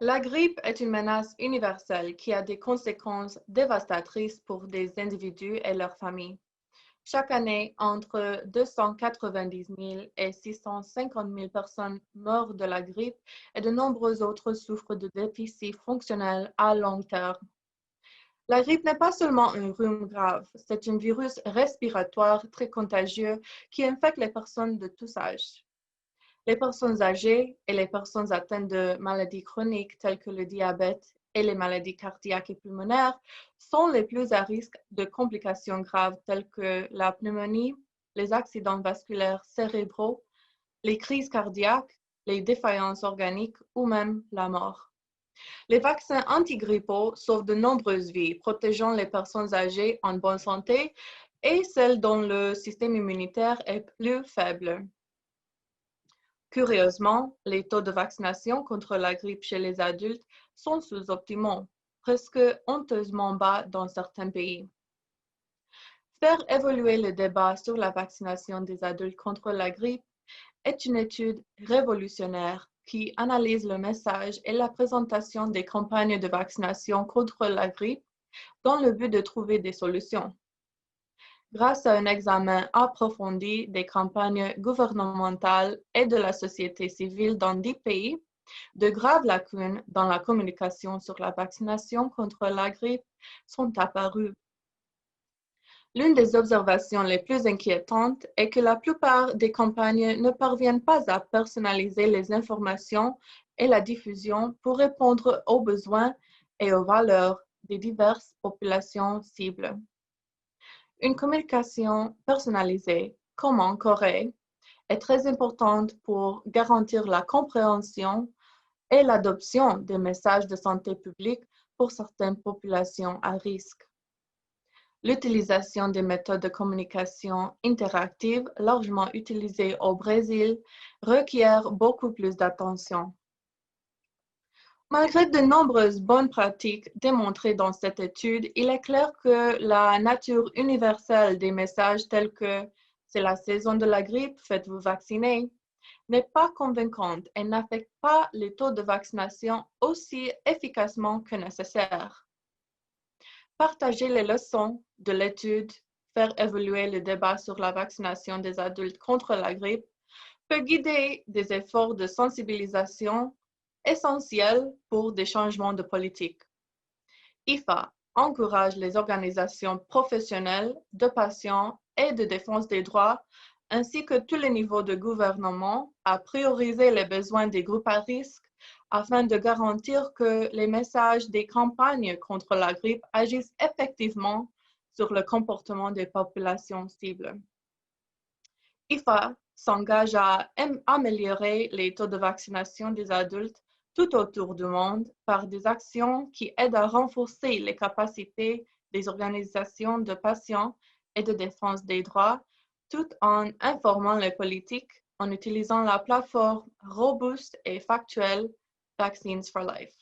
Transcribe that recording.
La grippe est une menace universelle qui a des conséquences dévastatrices pour des individus et leurs familles. Chaque année, entre 290 000 et 650 000 personnes meurent de la grippe et de nombreux autres souffrent de déficits fonctionnels à long terme. La grippe n'est pas seulement un rhume grave, c'est un virus respiratoire très contagieux qui infecte les personnes de tous âges. Les personnes âgées et les personnes atteintes de maladies chroniques telles que le diabète et les maladies cardiaques et pulmonaires sont les plus à risque de complications graves telles que la pneumonie, les accidents vasculaires cérébraux, les crises cardiaques, les défaillances organiques ou même la mort. Les vaccins antigrippaux sauvent de nombreuses vies, protégeant les personnes âgées en bonne santé et celles dont le système immunitaire est plus faible. Curieusement, les taux de vaccination contre la grippe chez les adultes sont sous-optimaux, presque honteusement bas dans certains pays. Faire évoluer le débat sur la vaccination des adultes contre la grippe est une étude révolutionnaire qui analyse le message et la présentation des campagnes de vaccination contre la grippe dans le but de trouver des solutions. Grâce à un examen approfondi des campagnes gouvernementales et de la société civile dans 10 pays, de graves lacunes dans la communication sur la vaccination contre la grippe sont apparues. L'une des observations les plus inquiétantes est que la plupart des campagnes ne parviennent pas à personnaliser les informations et la diffusion pour répondre aux besoins et aux valeurs des diverses populations cibles. Une communication personnalisée, comme en Corée, est très importante pour garantir la compréhension et l'adoption des messages de santé publique pour certaines populations à risque. L'utilisation des méthodes de communication interactives largement utilisées au Brésil requiert beaucoup plus d'attention. Malgré de nombreuses bonnes pratiques démontrées dans cette étude, il est clair que la nature universelle des messages tels que c'est la saison de la grippe, faites-vous vacciner, n'est pas convaincante et n'affecte pas les taux de vaccination aussi efficacement que nécessaire. Partager les leçons de l'étude, faire évoluer le débat sur la vaccination des adultes contre la grippe peut guider des efforts de sensibilisation essentiels pour des changements de politique. IFA encourage les organisations professionnelles de patients et de défense des droits, ainsi que tous les niveaux de gouvernement, à prioriser les besoins des groupes à risque afin de garantir que les messages des campagnes contre la grippe agissent effectivement sur le comportement des populations cibles. IFA s'engage à améliorer les taux de vaccination des adultes tout autour du monde par des actions qui aident à renforcer les capacités des organisations de patients et de défense des droits, tout en informant les politiques en utilisant la plateforme robuste et factuelle Vaccines for Life.